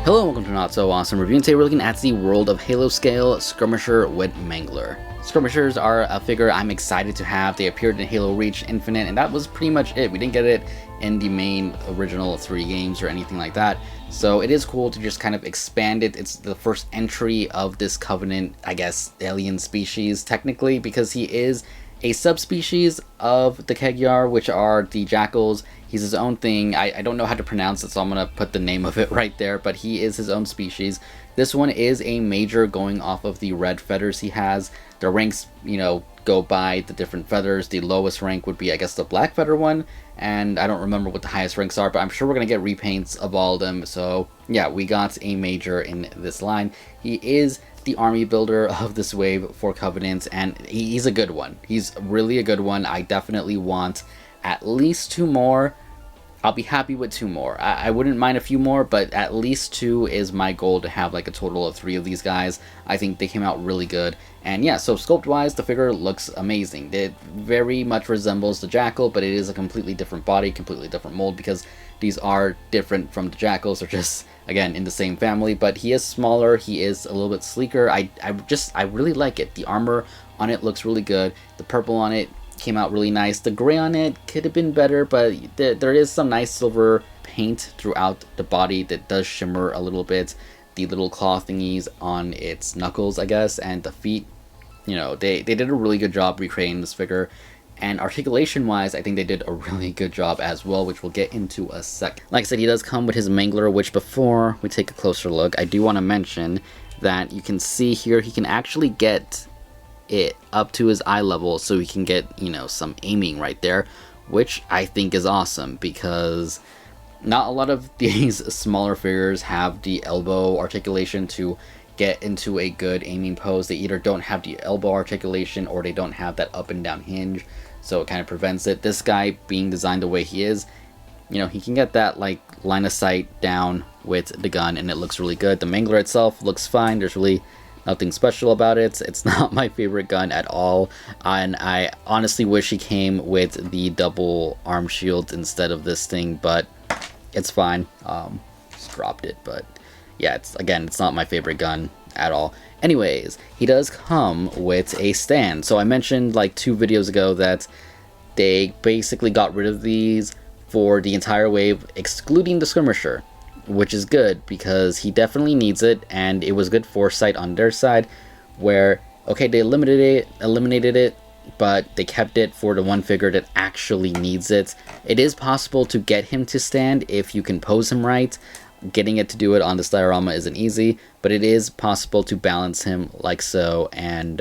Hello and welcome to Not So Awesome Review, and today we're looking at the World of Halo Scale Skirmisher with Mangler. Skirmishers are a figure I'm excited to have. They appeared in Halo Reach Infinite, and that was pretty much it. We didn't get it in the main original 3 games or anything like that, so it is cool to just kind of expand it. It's the first entry of this Covenant, I guess, alien species, technically, because he is a subspecies of the Kegyar, which are the Jackals. He's his own thing. I don't know how to pronounce it, so I'm going to put the name of it right there, but he is his own species. This one is a major going off of the red feathers he has. The ranks, go by the different feathers. The lowest rank would be, I guess, the black feather one, and I don't remember what the highest ranks are, but I'm sure we're going to get repaints of all of them. So yeah, we got a major in this line. He is the army builder of this wave for Covenant, and he's a good one. He's really a good one. I definitely want at least 2 more. I'll be happy with 2 more. I wouldn't mind a few more, but at least 2 is my goal, to have like a total of 3 of these guys. I think they came out really good. And yeah, so sculpt wise, the figure looks amazing. It very much resembles the Jackal, but it is a completely different body, completely different mold, because these are different from the Jackals. They're just, again, in the same family, but he is smaller. He is a little bit sleeker. I really like it. The armor on it looks really good. The purple on it came out really nice. The gray on it could have been better, but there is some nice silver paint throughout the body that does shimmer a little bit. The little claw thingies on its knuckles, I guess, and the feet, they did a really good job recreating this figure. And articulation wise, I think they did a really good job as well, which we'll get into a sec. Like I said, he does come with his Mangler, which before we take a closer look, I do want to mention that you can see here he can actually get it up to his eye level, so he can get, some aiming right there, which I think is awesome, because not a lot of these smaller figures have the elbow articulation to get into a good aiming pose. They either don't have the elbow articulation, or they don't have that up and down hinge, so it kind of prevents it. This guy, being designed the way he is, he can get that like line of sight down with the gun, and it looks really good. The Mangler itself looks fine. There's really nothing special about it. It's not my favorite gun at all, and I honestly wish he came with the double arm shield instead of this thing, but it's fine. Just dropped it, but yeah, it's not my favorite gun at all. Anyways, he does come with a stand. So I mentioned like 2 videos ago that they basically got rid of these for the entire wave, excluding the Skirmisher, which is good because he definitely needs it, and it was good foresight on their side, where, okay, they eliminated it, but they kept it for the one figure that actually needs it. It is possible to get him to stand if you can pose him right. Getting it to do it on this diorama isn't easy, but it is possible to balance him like so, and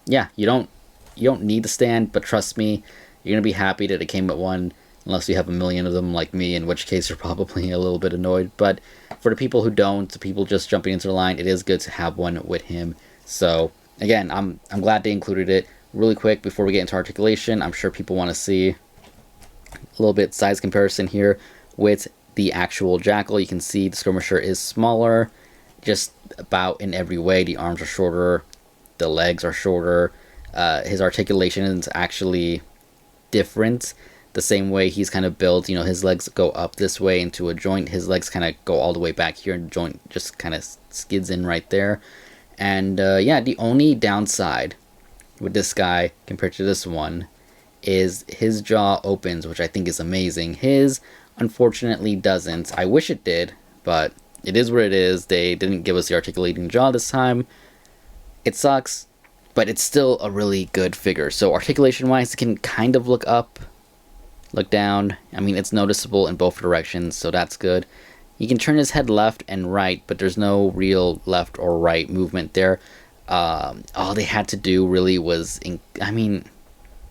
yeah, you don't need to stand, but trust me, you're gonna be happy that it came with one, unless you have a million of them like me, in which case you're probably a little bit annoyed. But for the people who don't, the people just jumping into the line, it is good to have one with him. So again, I'm glad they included it. Really quick, before we get into articulation, I'm sure people want to see a little bit size comparison here with the actual Jackal. You can see the Skirmisher is smaller, just about in every way. The arms are shorter, the legs are shorter. His articulation is actually different. The same way he's kind of built, his legs go up this way into a joint. His legs kind of go all the way back here, and the joint just kind of skids in right there. And yeah, the only downside with this guy compared to this one is his jaw opens, which I think is amazing. His unfortunately doesn't. I wish it did, but it is what it is. They didn't give us the articulating jaw this time. It sucks, but it's still a really good figure. So articulation wise, it can kind of look up, look down. I mean, it's noticeable in both directions, so that's good. He can turn his head left and right, but there's no real left or right movement there. All they had to do really was,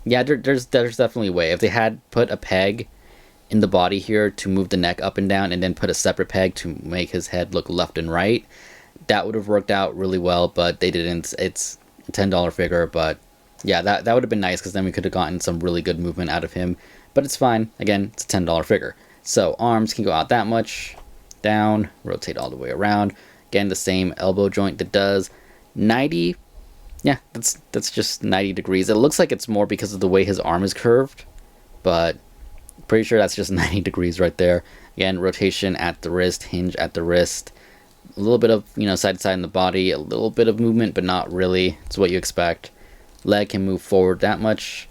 yeah, there's definitely a way. If they had put a peg in the body here to move the neck up and down, and then put a separate peg to make his head look left and right, that would have worked out really well, but they didn't. It's a $10 figure, but yeah, that would have been nice, because then we could have gotten some really good movement out of him. But it's fine. Again, it's a $10 figure. So arms can go out that much, down, rotate all the way around. Again, the same elbow joint that does 90. Yeah, that's just 90 degrees. It looks like it's more because of the way his arm is curved, but Pretty sure that's just 90 degrees right there. Again, rotation at the wrist, hinge at the wrist. A little bit of, side to side in the body, a little bit of movement, but not really. It's what you expect. Leg can move forward that much.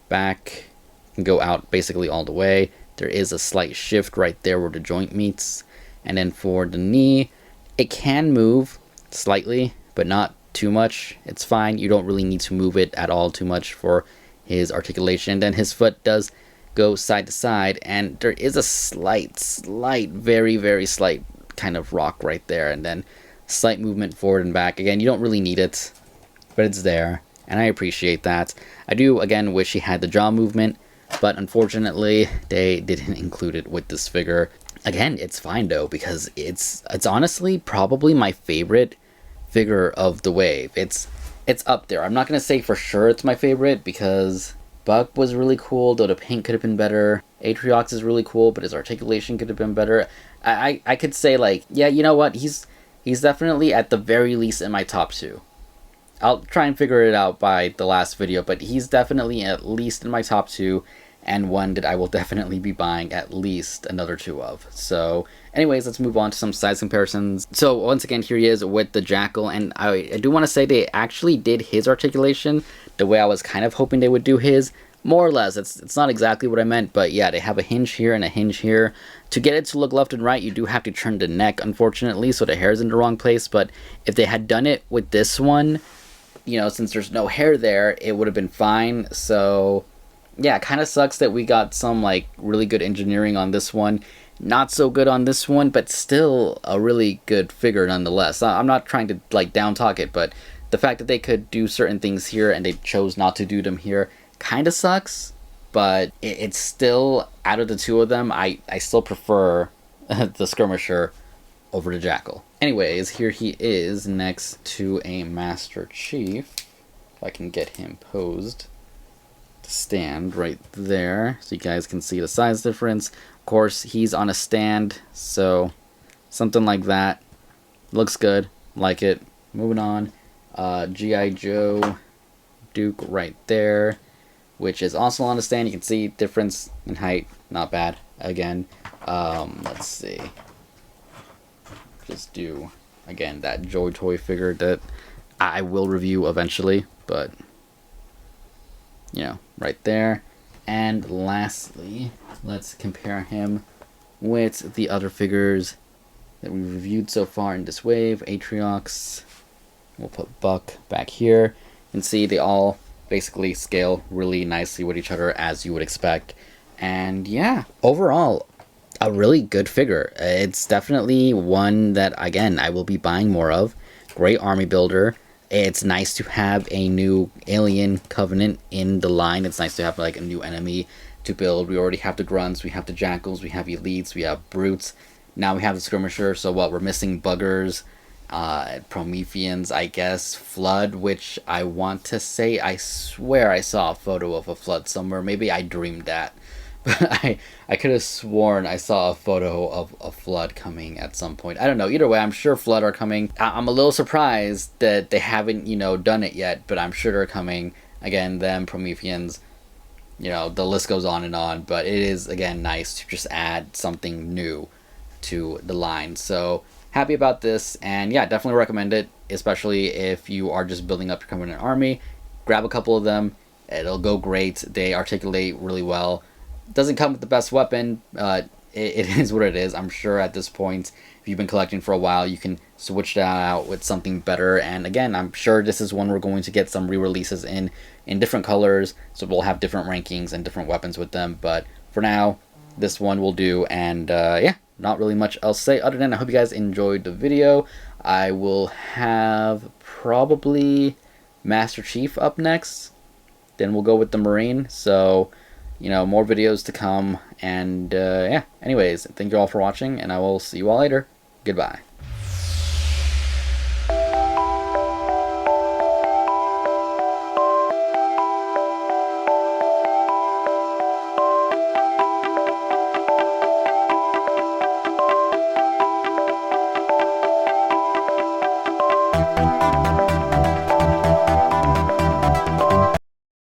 Back can go out basically all the way. There is a slight shift right there where the joint meets. And then for the knee, it can move slightly, but not too much. It's fine. You don't really need to move it at all too much for his articulation. Then his foot does go side to side, and there is a slight, very, very slight kind of rock right there, and then slight movement forward and back. Again, you don't really need it, but it's there, and I appreciate that. I do, again, wish he had the jaw movement, but unfortunately, they didn't include it with this figure. Again, it's fine though, because it's honestly probably my favorite figure of the wave. It's up there. I'm not gonna say for sure it's my favorite, because Buck was really cool, though the paint could have been better. Atriox is really cool, but his articulation could have been better. I could say, like, yeah, you know what? He's definitely at the very least in my top 2. I'll try and figure it out by the last video, but he's definitely at least in my top 2, and one that I will definitely be buying at least another 2 of. So anyways, let's move on to some size comparisons. So once again, here he is with the Jackal, and I do want to say they actually did his articulation the way I was kind of hoping they would do his. More or less, it's not exactly what I meant, but yeah, they have a hinge here and a hinge here. To get it to look left and right, you do have to turn the neck, unfortunately, so the hair's in the wrong place. But if they had done it with this one, since there's no hair there, it would have been fine. So yeah, it kind of sucks that we got some, like, really good engineering on this one. Not so good on this one, but still a really good figure nonetheless. I'm not trying to, like, down talk it, but the fact that they could do certain things here and they chose not to do them here kind of sucks, but it's still, out of the 2 of them, I still prefer the Skirmisher over the Jackal. Anyways, here he is next to a Master Chief. If I can get him posed to stand right there so you guys can see the size difference. Of course, he's on a stand, so something like that. Looks good, like it. Moving on, G.I. Joe Duke right there, which is also on a stand. You can see difference in height, not bad. Again, let's see. Just do, again, that Joy Toy figure that I will review eventually, but, right there. And lastly, let's compare him with the other figures that we've reviewed so far in this wave. Atriox, we'll put Buck back here. You can see they all basically scale really nicely with each other, as you would expect. And yeah, overall, a really good figure. It's definitely one that, again, I will be buying more of. Great army builder. It's nice to have a new alien covenant in the line. It's nice to have, like, a new enemy to build. We already have the grunts, we have the jackals, we have elites, we have brutes. Now we have the skirmisher. So what? We're missing buggers, Prometheans, I guess, Flood, which I want to say, I swear I saw a photo of a Flood somewhere. Maybe I dreamed that, but I could have sworn I saw a photo of a Flood coming at some point. I don't know. Either way, I'm sure Flood are coming. I'm a little surprised that they haven't, done it yet, but I'm sure they're coming. Again, them, Prometheans, the list goes on, but it is, again, nice to just add something new to the line. So happy about this, and yeah, definitely recommend it, especially if you are just building up your Covenant army. Grab a couple of them. It'll go great. They articulate really well. Doesn't come with the best weapon. It is what it is. I'm sure at this point, if you've been collecting for a while, you can switch that out with something better. And again, I'm sure this is one we're going to get some re-releases in different colors, so we'll have different rankings and different weapons with them. But for now, this one will do. And yeah, not really much else to say other than I hope you guys enjoyed the video. I will have probably Master Chief up next. Then we'll go with the Marine. So, more videos to come. And yeah, anyways, thank you all for watching, and I will see you all later. Goodbye.